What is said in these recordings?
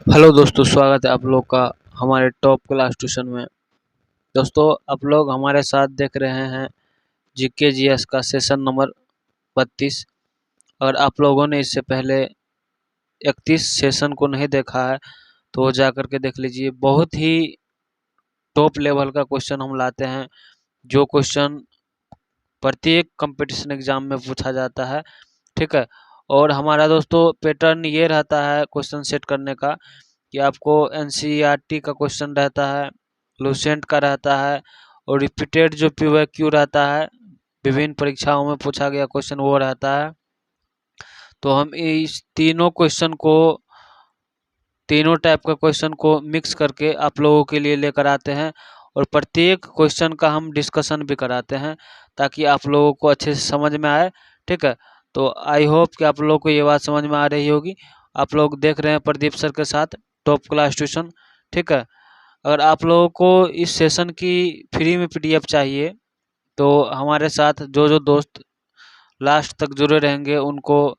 Hello दोस्तों, स्वागत है आप लोग का हमारे टॉप क्लास ट्यूशन में। दोस्तों, आप लोग हमारे साथ देख रहे हैं जीके जीएस का सेशन नंबर 32। अगर आप लोगों ने इससे पहले 31 सेशन को नहीं देखा है तो वो जा करके देख लीजिए। बहुत ही टॉप लेवल का क्वेश्चन हम लाते हैं, जो क्वेश्चन प्रत्येक कंपटीशन एग्जाम में पूछा जाता है। ठीक है। और हमारा दोस्तों पैटर्न ये रहता है क्वेश्चन सेट करने का कि आपको एनसीईआरटी का क्वेश्चन रहता है, लूसेंट का रहता है और रिपीटेड जो पीवाईक्यू रहता है, विभिन्न परीक्षाओं में पूछा गया क्वेश्चन वो रहता है। तो हम इस तीनों टाइप का क्वेश्चन को मिक्स करके आप लोगों के लिए लेकर आते हैं और प्रत्येक क्वेश्चन का हम डिस्कशन भी कराते हैं ताकि आप लोगों को अच्छे से समझ में आए। ठीक है। तो आई होप कि आप लोगों को ये बात समझ में आ रही होगी। आप लोग देख रहे हैं प्रदीप सर के साथ टॉप क्लास ट्यूशन। ठीक है। अगर आप लोगों को इस सेशन की फ्री में पीडीएफ चाहिए तो हमारे साथ जो जो दोस्त लास्ट तक जुड़े रहेंगे उनको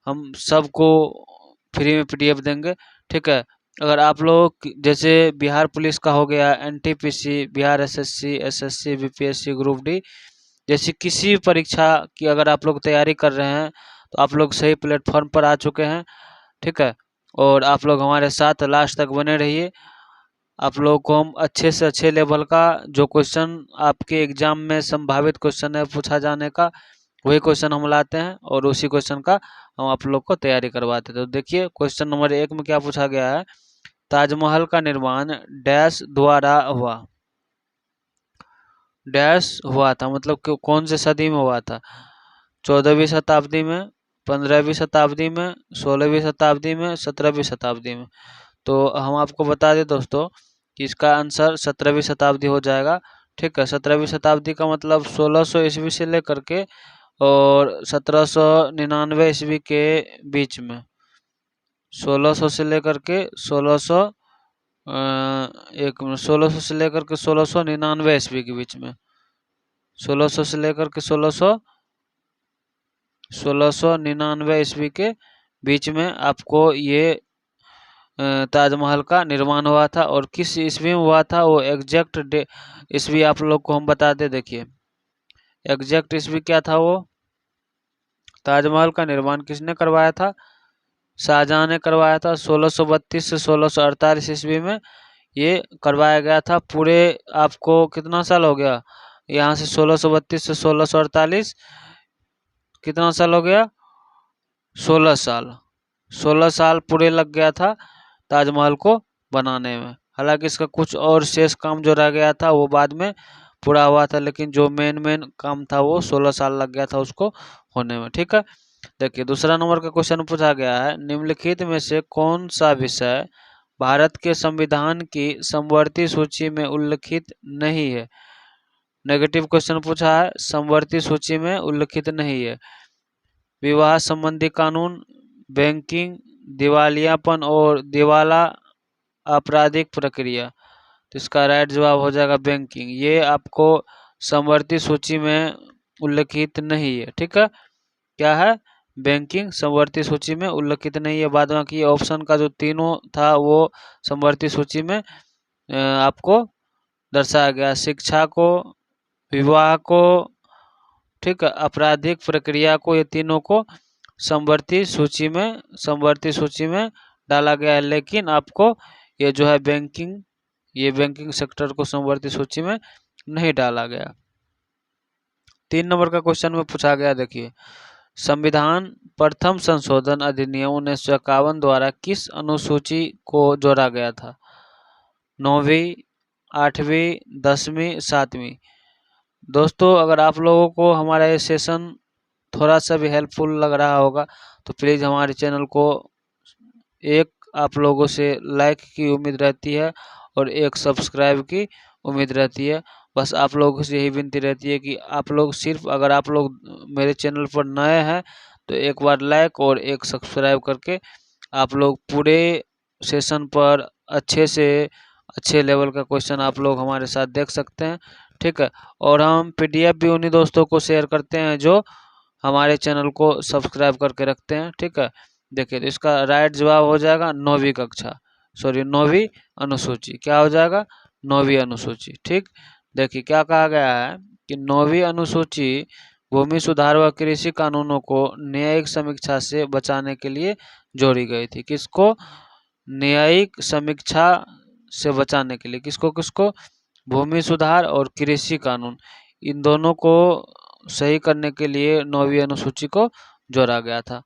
हम सबको फ्री में पीडीएफ देंगे। ठीक है। अगर आप लोग जैसे बिहार पुलिस का हो गया, NTPC, Bihar SSC, SSC, BPSC, group D जैसी किसी भी परीक्षा की अगर आप लोग तैयारी कर रहे हैं तो आप लोग सही प्लेटफॉर्म पर आ चुके हैं। ठीक है। और आप लोग हमारे साथ लास्ट तक बने रहिए। आप लोगों को हम अच्छे से अच्छे लेवल का जो क्वेश्चन आपके एग्जाम में संभावित क्वेश्चन है पूछा जाने का, वही क्वेश्चन हम लाते हैं और उसी क्वेश्चन का हम आप लोग को तैयारी करवाते हैं। तो देखिए क्वेश्चन नंबर 1 में क्या पूछा गया है। ताजमहल का निर्माण डैश द्वारा हुआ। डैश हुआ था मतलब कि कौन से सदी में हुआ था। 14वीं शताब्दी में, 15वीं शताब्दी में, 16वीं शताब्दी में, 17वीं शताब्दी में। तो हम आपको बता दें दोस्तों कि इसका आंसर 17वीं शताब्दी हो जाएगा। ठीक है। 17वीं शताब्दी का मतलब 1600 ईस्वी से लेकर के और 1799 ईस्वी के बीच में। 1600 से लेकर के 1600 1600 से लेकर के 1699 ईस्वी के बीच में। 1600 से लेकर के 1699 ईस्वी के बीच में आपको ये ताजमहल का निर्माण हुआ था। और किस ईस्वी में हुआ था वो एग्जैक्ट ईस्वी आप लोग को हम बता दें। देखिए एग्जैक्ट ईस्वी क्या था। वो ताजमहल का निर्माण किसने करवाया था। शाहजहां ने करवाया था। 1632 से 1648 ईस्वी में ये करवाया गया था। पूरे आपको कितना साल हो गया यहाँ से 1632 से 1648 कितना साल हो गया 16 साल। 16 साल पूरे लग गया था ताजमहल को बनाने में। हालांकि इसका कुछ और शेष काम जो रह गया था वो बाद में पूरा हुआ था, लेकिन जो मेन काम था वो 16 साल लग गया था उसको होने में। ठीक है। देखिए दूसरा नंबर का क्वेश्चन पूछा गया है। निम्नलिखित में से कौन सा विषय भारत के संविधान की समवर्ती सूची में उल्लिखित नहीं है। नेगेटिव क्वेश्चन पूछा है, समवर्ती सूची में उल्लिखित नहीं है। विवाह संबंधी कानून, बैंकिंग, दिवालियापन और दिवाला आपराधिक प्रक्रिया। तो इसका राइट जवाब हो जाएगा बैंकिंग। ये आपको समवर्ती सूची में उल्लिखित नहीं है। ठीक है। क्या है बैंकिंग समवर्ती सूची में उल्लिखित नहीं है। बाद बाकी ऑप्शन का जो तीनों था वो समवर्ती सूची में आपको दर्शाया गया। शिक्षा को, विवाह को, ठीक है, आपराधिक प्रक्रिया को, ये तीनों को समवर्ती सूची में डाला गया है। लेकिन आपको ये जो है ये बैंकिंग सेक्टर को समवर्ती सूची में नहीं डाला गया। 3 नंबर का क्वेश्चन में पूछा गया। देखिए संविधान प्रथम संशोधन अधिनियम 1951 द्वारा किस अनुसूची को जोड़ा गया था। 9वीं, 8वीं, 10वीं, 7वीं। दोस्तों अगर आप लोगों को हमारा ये सेशन थोड़ा सा भी हेल्पफुल लग रहा होगा तो प्लीज़ हमारे चैनल को एक आप लोगों से लाइक की उम्मीद रहती है और एक सब्सक्राइब की उम्मीद रहती है। बस आप लोगों से यही विनती रहती है कि आप लोग सिर्फ अगर आप लोग मेरे चैनल पर नए हैं तो एक बार लाइक और एक सब्सक्राइब करके आप लोग पूरे सेशन पर अच्छे लेवल का क्वेश्चन आप लोग हमारे साथ देख सकते हैं। ठीक है। और हम पीडीएफ भी उन्हीं दोस्तों को शेयर करते हैं जो हमारे चैनल को सब्सक्राइब करके रखते हैं। ठीक है। देखिए तो इसका राइट जवाब हो जाएगा 9वीं कक्षा। सॉरी 9वीं अनुसूची, क्या हो जाएगा 9वीं अनुसूची। ठीक, देखिए क्या कहा गया है कि 9वीं अनुसूची भूमि सुधार व कृषि कानूनों को न्यायिक समीक्षा से बचाने के लिए जोड़ी गई थी। किसको? न्यायिक समीक्षा से बचाने के लिए। किसको किसको? भूमि सुधार और कृषि कानून, इन दोनों को सही करने के लिए 9वीं अनुसूची को जोड़ा गया था।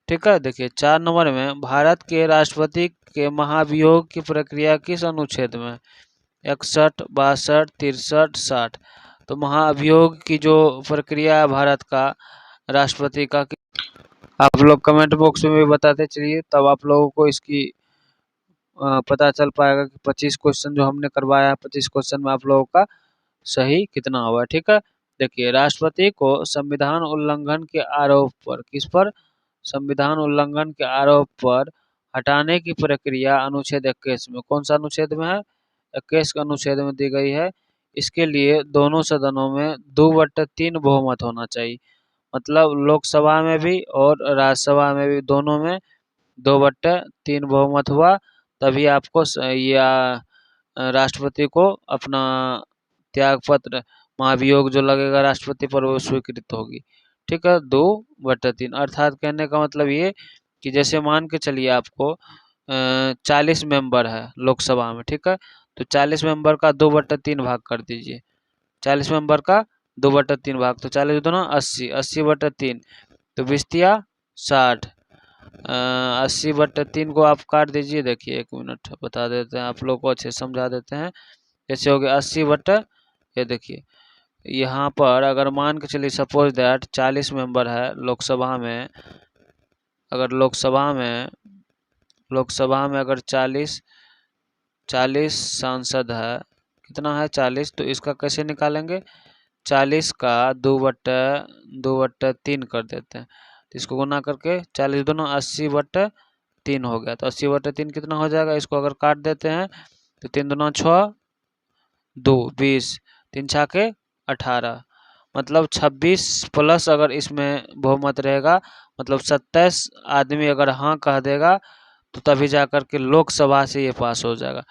ठीक है, देखिए 4 नंबर में भारत के राष्ट्रपति के महाभियोग की प्रक्रिया किस अनुच्छेद में? 61, 62, 63, 60। तो महाभियोग की जो प्रक्रिया है भारत का राष्ट्रपति का, आप लोग कमेंट बॉक्स में भी बताते चलिए, तब आप लोगों को इसकी पता चल पाएगा कि 25 क्वेश्चन जो हमने करवाया है, 25 क्वेश्चन में आप लोगों का सही कितना हुआ। ठीक है, देखिए राष्ट्रपति को संविधान उल्लंघन के आरोप पर, किस पर? संविधान उल्लंघन के आरोप पर हटाने की प्रक्रिया अनुच्छेद 21 में, कौन सा अनुच्छेद में है? 21 का अनुच्छेद में दी गई है। इसके लिए दोनों सदनों में 2/3 बहुमत होना चाहिए, मतलब लोकसभा में भी और राज्यसभा में भी, दोनों में 2/3 बहुमत हुआ, तभी आपको या राष्ट्रपति को अपना त्याग पत्र, महाभियोग जो लगेगा राष्ट्रपति पर, वो स्वीकृत होगी। ठीक है, 2/3 अर्थात कहने का मतलब ये कि जैसे मान के चलिए आपको 40 मेंबर है लोकसभा में। ठीक है, तो 40 मेंबर का 2/3 भाग कर दीजिए, 40 मेंबर का 2/3 भाग, तो 40 दूना 80, 80/3, तो 20 60, 80/3 को आप काट दीजिए। देखिए 1 मिनट बता देते हैं आप लोग को, अच्छे समझा देते हैं। कैसे हो गया 80/, ये देखिए यहाँ पर अगर मान के चलिए सपोज दैट 40 मेंबर है लोकसभा में, अगर लोकसभा में अगर 40 सांसद है, कितना है 40, तो इसका कैसे निकालेंगे? 40 का 2/3 कर देते हैं, तो इसको गुना करके 40 दूना 80/3 हो गया, तो 80/3 कितना हो जाएगा? इसको अगर काट देते हैं तो 3 दूना 6, 2 20, 3 छाके 18, मतलब 26 प्लस अगर इसमें बहुमत रहेगा, मतलब 27 आदमी अगर हाँ कह देगा, तो तभी जा कर के लोकसभा से ये पास हो जाएगा।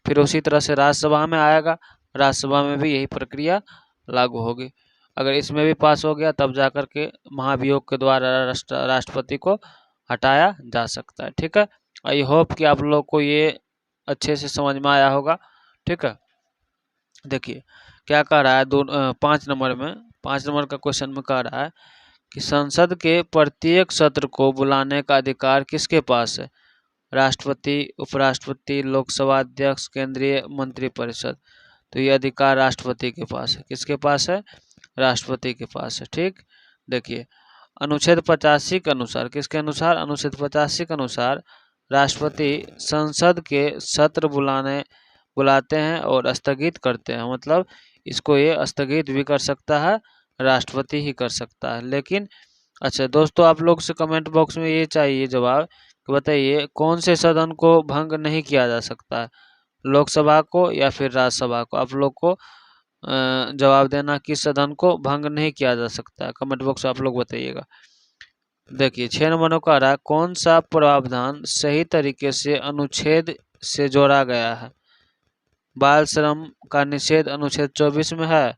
फिर उसी तरह से राज्यसभा में आएगा, राज्यसभा में भी यही प्रक्रिया लागू होगी। अगर इसमें भी पास हो गया, तब जा कर के महाभियोग के द्वारा राष्ट्रपति को हटाया जा सकता है। ठीक है, आई होप कि आप लोग को ये अच्छे से समझ में आया होगा। ठीक है, देखिए क्या कह रहा है 5 नंबर में, 5 नंबर का क्वेश्चन में कह रहा है कि संसद के प्रत्येक सत्र को बुलाने का अधिकार किसके पास है? राष्ट्रपति, उपराष्ट्रपति, लोकसभा अध्यक्ष, केंद्रीय मंत्रिपरिषद। तो ये अधिकार राष्ट्रपति के पास है। किसके पास है? राष्ट्रपति के पास है। ठीक, देखिए अनुच्छेद 85 के अनुसार, किसके अनुसार? अनुच्छेद 85 के अनुसार राष्ट्रपति संसद के सत्र बुलाते हैं और स्थगित करते हैं, मतलब इसको ये स्थगित भी कर सकता है, राष्ट्रपति ही कर सकता है। लेकिन अच्छा दोस्तों, आप लोग से कमेंट बॉक्स में ये चाहिए जवाब कि बताइए कौन से सदन को भंग नहीं किया जा सकता है, लोकसभा को या फिर राज्यसभा को? आप लोग को जवाब देना कि सदन को भंग नहीं किया जा सकता है, कमेंट बॉक्स आप लोग बताइएगा। देखिए 6 नंबर का रहा, कौन सा प्रावधान सही तरीके से अनुच्छेद से जोड़ा गया है? बाल श्रम का निषेध अनुच्छेद 24 में है,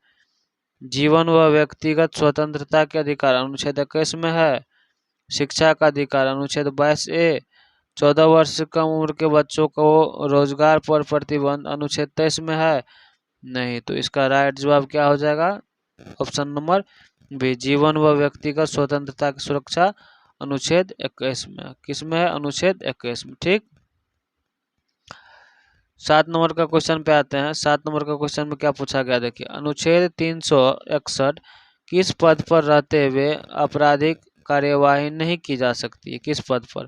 जीवन व व्यक्तिगत स्वतंत्रता के अधिकार अनुच्छेद 21 में है, शिक्षा का अधिकार अनुच्छेद 22A, 14 वर्ष से कम उम्र के बच्चों को रोजगार पर प्रतिबंध अनुच्छेद 23 में है। नहीं, तो इसका राइट जवाब क्या हो जाएगा? ऑप्शन नंबर बी, जीवन व व्यक्तिगत स्वतंत्रता की सुरक्षा अनुच्छेद 21 में। किस में है? अनुच्छेद 21 में। ठीक, 7 नंबर का क्वेश्चन पे आते हैं। 7 नंबर का क्वेश्चन में क्या पूछा गया, देखिए अनुच्छेद 361 किस पद पर रहते हुए आपराधिक कार्यवाही नहीं की जा सकती है? किस पद पर?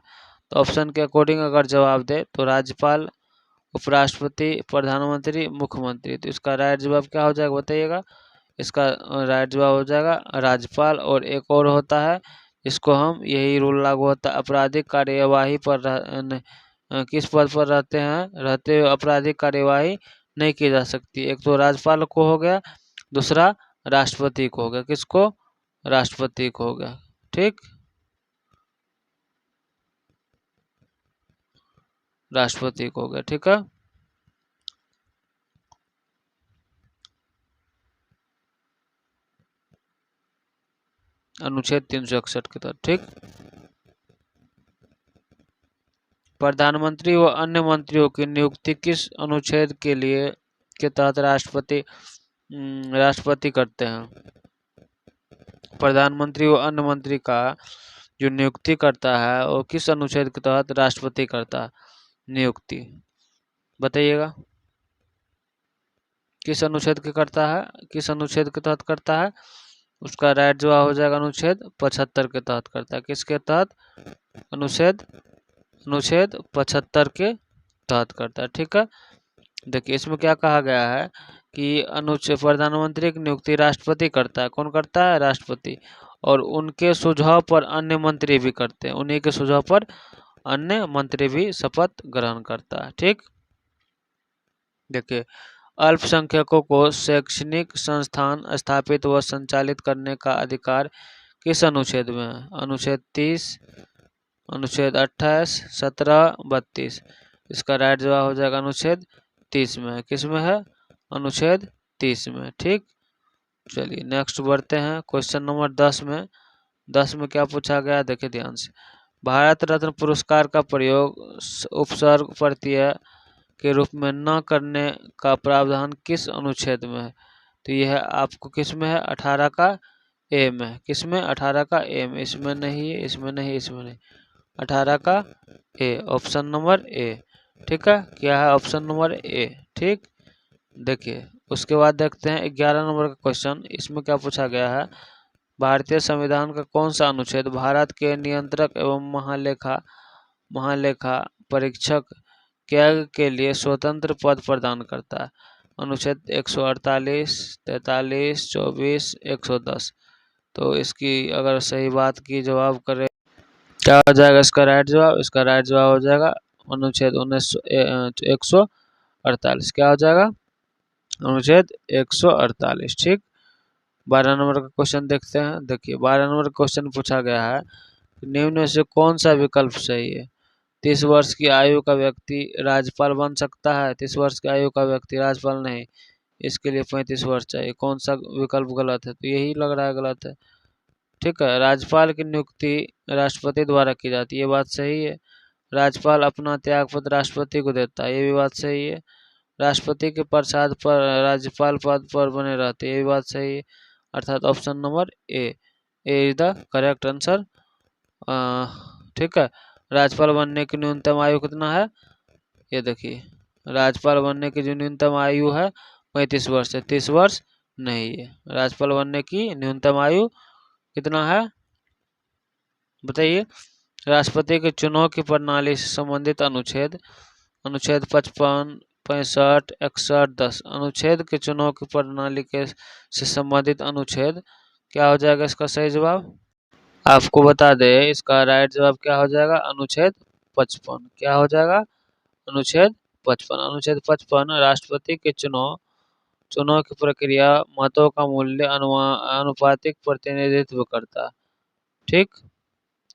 तो ऑप्शन के अकॉर्डिंग अगर जवाब दे तो राज्यपाल, उपराष्ट्रपति, प्रधानमंत्री, मुख्यमंत्री। तो इसका राइट जवाब क्या हो जाएगा बताइएगा? इसका राइट जवाब हो जाएगा राज्यपाल। और एक और होता है, इसको हम यही रूल लागू होता है, आपराधिक कार्यवाही पर किस पद पर रहते हुए आपराधिक कार्यवाही नहीं की जा सकती। एक तो राज्यपाल को हो गया, दूसरा राष्ट्रपति को हो गया। किसको? राष्ट्रपति को हो गया। ठीक, राष्ट्रपति को हो गया। ठीक है, अनुच्छेद 361 के तहत। ठीक, प्रधानमंत्री व अन्य मंत्रियों की नियुक्ति किस अनुच्छेद के तहत राष्ट्रपति करते हैं? प्रधानमंत्री व अन्य मंत्री का जो नियुक्ति करता है वो किस अनुच्छेद के तहत राष्ट्रपति करता है नियुक्ति? बताइएगा, किस अनुच्छेद के करता है, किस अनुच्छेद के तहत करता है? उसका राइट जवाब हो जाएगा अनुच्छेद 75 के तहत करता है। किसके तहत? अनुच्छेद 75 के तहत करता है। ठीक है, देखिए इसमें क्या कहा गया है कि अनुच्छेद प्रधानमंत्री की नियुक्ति राष्ट्रपति करता है। कौन करता है? राष्ट्रपति। और उनके सुझाव पर अन्य मंत्री भी करते हैं, उन्हीं के सुझाव पर अन्य मंत्री भी शपथ ग्रहण करता है। ठीक, देखिए अल्पसंख्यकों को शैक्षणिक संस्थान स्थापित व संचालित करने का अधिकार किस अनुच्छेद में है? अनुच्छेद 30, अनुच्छेद 28, 17, 32। इसका राइट जवाब हो जाएगा अनुच्छेद 30 में। किस में है? अनुच्छेद 30 में। ठीक, चलिए नेक्स्ट बढ़ते हैं क्वेश्चन नंबर 10 में। 10 में क्या पूछा गया देखिए ध्यान से। भारत रत्न पुरस्कार का प्रयोग उपसर्ग प्रत्यय के रूप में न करने का प्रावधान किस अनुच्छेद में है? तो यह आपको किस में है? 18 का ए में। किस में? 18 का ए में। इसमें नहीं है, इसमें नहीं, इसमें नहीं, 18 का ए, ऑप्शन नंबर ए। ठीक है, क्या है? Option number A. ठीक, देखिए उसके बाद देखते हैं 11 नंबर का क्वेश्चन। इसमें क्या पूछा गया है? भारतीय संविधान का कौन सा अनुच्छेद भारत के नियंत्रक एवं महालेखा परीक्षक कैग के लिए स्वतंत्र पद प्रदान करता है? अनुच्छेद 148, 43, 24, 110। तो इसकी अगर सही बात की जवाब करें क्या हो जाएगा इसका राइट जवाब? इसका राइट जवाब हो जाएगा अनुच्छेद 148। क्या हो जाएगा? अनुच्छेद 148। ठीक, 12 नंबर का क्वेश्चन देखते हैं। देखिए 12 नंबर का क्वेश्चन पूछा गया है निम्न में से कौन सा विकल्प सही है? 30 वर्ष की आयु का व्यक्ति राज्यपाल बन सकता है? 30 वर्ष की आयु का व्यक्ति राज्यपाल नहीं, इसके लिए 35 वर्ष चाहिए। कौन सा विकल्प गलत है? तो यही लग रहा है गलत है। ठीक है, राज्यपाल की नियुक्ति राष्ट्रपति द्वारा की जाती है, ये बात सही है। राज्यपाल अपना त्यागपत्र राष्ट्रपति को देता है, ये भी बात सही है। राष्ट्रपति के प्रसाद पर राज्यपाल पद पर बने रहते, ये भी बात सही है। अर्थात option number A is the correct answer. ठीक है, राज्यपाल बनने की न्यूनतम आयु कितना है? ये देखिए राज्यपाल बनने की जो न्यूनतम आयु है 35 वर्ष है, 30 वर्ष नहीं है। राज्यपाल बनने की न्यूनतम आयु कितना है बताइए? राष्ट्रपति के चुनाव की प्रणाली से संबंधित अनुच्छेद 55, 65, 61, 10। अनुच्छेद के चुनाव की प्रणाली के से संबंधित अनुच्छेद क्या हो जाएगा इसका सही जवाब? आपको बता दे इसका राइट जवाब क्या हो जाएगा? अनुच्छेद 55। क्या हो जाएगा? अनुच्छेद 55। अनुच्छेद 55 राष्ट्रपति के चुनाव की प्रक्रिया मतों का मूल्य अनुपातिक प्रतिनिधित्व करता है। ठीक,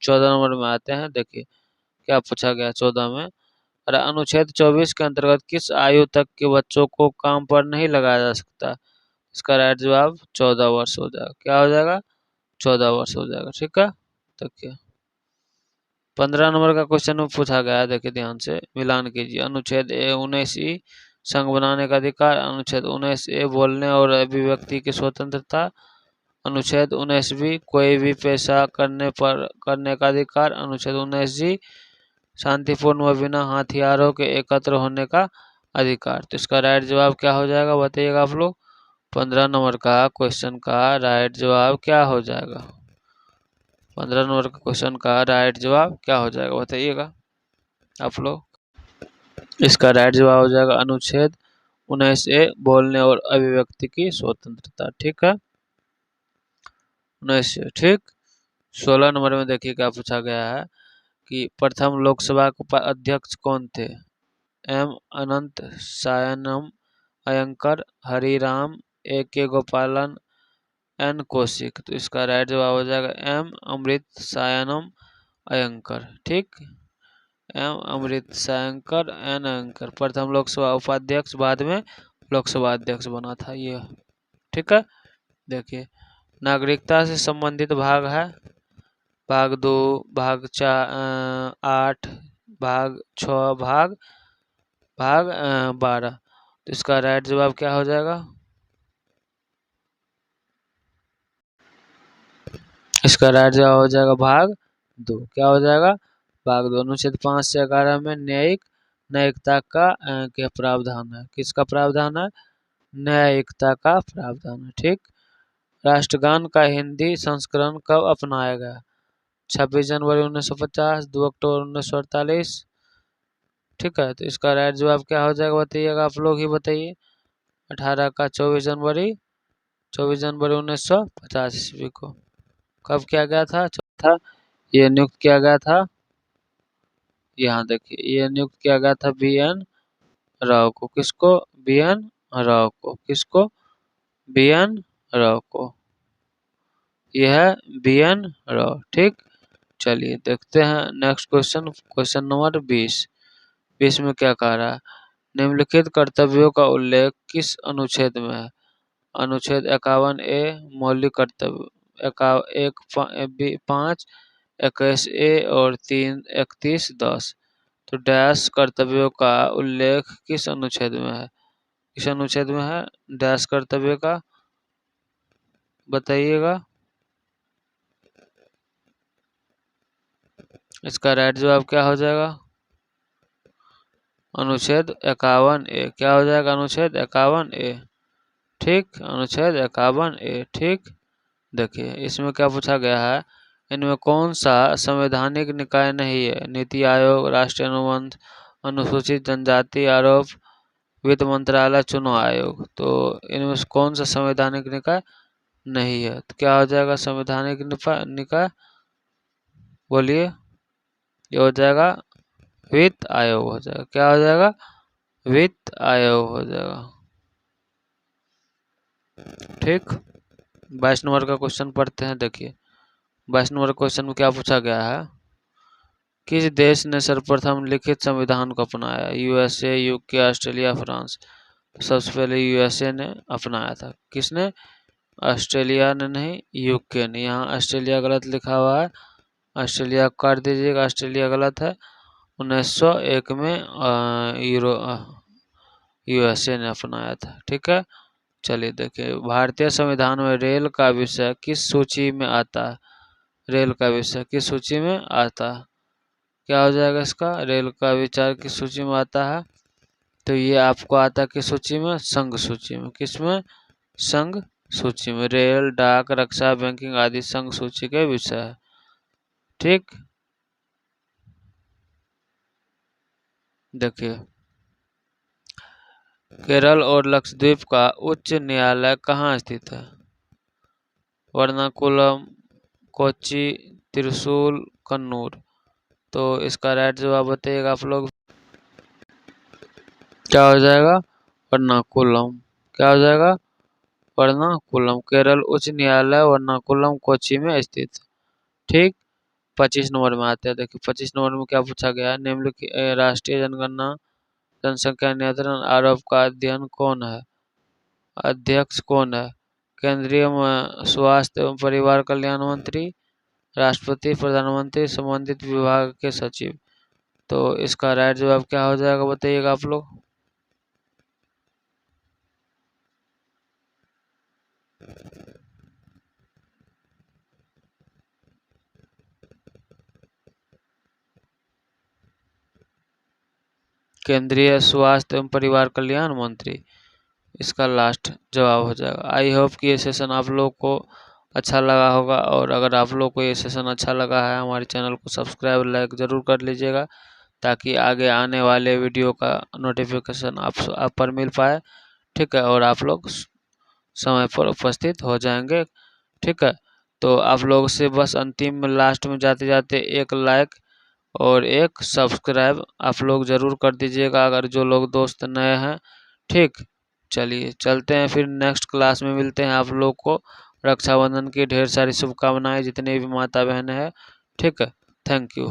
14 नंबर में आते हैं। देखिए क्या पूछा गया 14 में। अनुच्छेद 24 के अंतर्गत किस आयु तक के बच्चों को काम पर नहीं लगाया जा सकता? इसका राइट जवाब 14 वर्ष हो जाएगा। क्या हो जाएगा? 14 वर्ष हो जाएगा। ठीक है, देखिए 15 नंबर का क्वेश्चन में पूछा गया है, देखिए ध्यान से मिलान कीजिए। अनुच्छेद 19 संघ बनाने का अधिकार, अनुच्छेद 19 बोलने और अभिव्यक्ति की स्वतंत्रता, अनुच्छेद 19 कोई भी पेशा करने का अधिकार, अनुच्छेद 19 शांतिपूर्ण व बिना हथियारों के एकत्र होने का अधिकार। तो इसका राइट जवाब क्या हो जाएगा बताइएगा आप लोग? 15 नंबर का क्वेश्चन का राइट जवाब क्या हो जाएगा? 15 नंबर के क्वेश्चन का राइट जवाब क्या हो जाएगा बताइएगा आप लोग? इसका राइट जवाब हो जाएगा अनुच्छेद 19 बोलने और अभिव्यक्ति की स्वतंत्रता। ठीक है, 19। ठीक, 16 नंबर में देखिए क्या पूछा गया है कि प्रथम लोकसभा के अध्यक्ष कौन थे? एम अनंत सायनम अयंकर, हरिराम, ए के गोपालन, एन कौशिक। तो इसका राइट जवाब हो जाएगा एम अमृत सायनम अयंकर। ठीक, एम अमृत शंकर एन अंकर। प्रथम लोकसभा उपाध्यक्ष, बाद में लोकसभा अध्यक्ष बना था ये। ठीक है, देखिए नागरिकता से संबंधित भाग है, भाग 2, भाग 8, भाग 6, भाग 12। तो इसका राइट जवाब क्या हो जाएगा? इसका राइट जवाब हो जाएगा भाग 2। क्या हो जाएगा? भाग 2। अनुच्छेद 5 से 11 में न्यायिकता का क्या प्रावधान है? किसका प्रावधान है? न्यायिकता का प्रावधान है। ठीक। राष्ट्रगान का हिंदी संस्करण कब अपनाया गया? 26 जनवरी 1950, 2 अक्टूबर 1948। ठीक है, तो इसका राइट जवाब क्या हो जाएगा बताइएगा, आप लोग ही बताइए। 18 का 24 जनवरी 1950 ईस्वी को कब किया गया था? चौथा ये नियुक्त किया गया था, यहाँ देखिए ये नियुक्त किया गया था बी.एन. राव को। किसको? बी.एन. राव को। किसको? बी.एन. राव को। यह है बी.एन. राव। ठीक, चलिए देखते हैं नेक्स्ट क्वेश्चन। क्वेश्चन नंबर 20 में क्या कह रहा है? निम्नलिखित कर्तव्यों का उल्लेख किस अनुच्छेद में है? अनुच्छेद 51A मौलिक कर्तव्य 5, 21A और 3, 31, 10। तो डैश कर्तव्यों का उल्लेख किस अनुच्छेद में है? किस अनुच्छेद में है डैश कर्तव्य का? बताइएगा। इसका राइट जवाब क्या हो जाएगा? अनुच्छेद 51A। क्या हो जाएगा? अनुच्छेद 51A। ठीक, अनुच्छेद 51A। ठीक, देखिए इसमें क्या पूछा गया है? इनमें कौन सा संवैधानिक निकाय नहीं है? नीति आयोग, राष्ट्रीय अनुबंध, अनुसूचित जनजाति आयोग, वित्त मंत्रालय, चुनाव आयोग। तो इनमें से कौन सा संवैधानिक निकाय नहीं है? तो क्या हो जाएगा संवैधानिक निकाय? बोलिए। ये हो जाएगा वित्त आयोग हो जाएगा। क्या हो जाएगा? वित्त आयोग हो जाएगा। ठीक, 22 नंबर का क्वेश्चन पढ़ते हैं। देखिए 22 नंबर क्वेश्चन में क्या पूछा गया है? किस देश ने सर्वप्रथम लिखित संविधान को अपनाया? USA, UK, Australia, France. सबसे पहले यूएसए ने अपनाया था। किसने? ऑस्ट्रेलिया ने नहीं, यूके ने। यहाँ ऑस्ट्रेलिया गलत लिखा हुआ है, ऑस्ट्रेलिया काट दीजिएगा, ऑस्ट्रेलिया गलत है। 1901 में यूएसए ने अपनाया था। ठीक है, चलिए देखिए भारतीय संविधान में रेल का विषय किस सूची में आता है? रेल का विषय किस सूची में आता है? क्या हो जाएगा इसका? रेल का विचार किस सूची में आता है? तो ये आपको आता है किस सूची में? संघ सूची में। किसमें? संघ सूची में। रेल, डाक, रक्षा, बैंकिंग आदि संघ सूची के विषय है। ठीक, देखिए केरल और लक्षद्वीप का उच्च न्यायालय कहाँ स्थित है? एर्नाकुलम, कोच्चि, त्रिशूल, कन्नूर। तो इसका राइट जवाब बताइएगा आप लोग। क्या हो जाएगा? एर्नाकुलम। क्या हो जाएगा? एर्नाकुलम। केरल उच्च न्यायालय एर्नाकुलम, कोच्चि में स्थित। ठीक, 25 नंबर में आते हैं। देखिए 25 नंबर में क्या पूछा गया है? निम्नलिखित राष्ट्रीय जनगणना जनसंख्या नियंत्रण आयोग का अध्यक्ष कौन है? केंद्रीय स्वास्थ्य एवं परिवार कल्याण मंत्री, राष्ट्रपति, प्रधानमंत्री, संबंधित विभाग के सचिव। तो इसका राइट जवाब क्या हो जाएगा बताइएगा आप लोग। केंद्रीय स्वास्थ्य एवं परिवार कल्याण मंत्री इसका लास्ट जवाब हो जाएगा। आई होप कि ये सेशन आप लोग को अच्छा लगा होगा, और अगर आप लोग को ये सेशन अच्छा लगा है हमारे चैनल को सब्सक्राइब लाइक ज़रूर कर लीजिएगा, ताकि आगे आने वाले वीडियो का नोटिफिकेशन आप पर मिल पाए। ठीक है, और आप लोग समय पर उपस्थित हो जाएंगे। ठीक है, तो आप लोग से बस अंतिम में लास्ट में जाते जाते एक लाइक और एक सब्सक्राइब आप लोग ज़रूर कर दीजिएगा, अगर जो लोग दोस्त नए हैं। ठीक, चलिए चलते हैं, फिर नेक्स्ट क्लास में मिलते हैं। आप लोग को रक्षाबंधन की ढेर सारी शुभकामनाएं, जितने भी माता बहनें हैं। ठीक है, थैंक यू।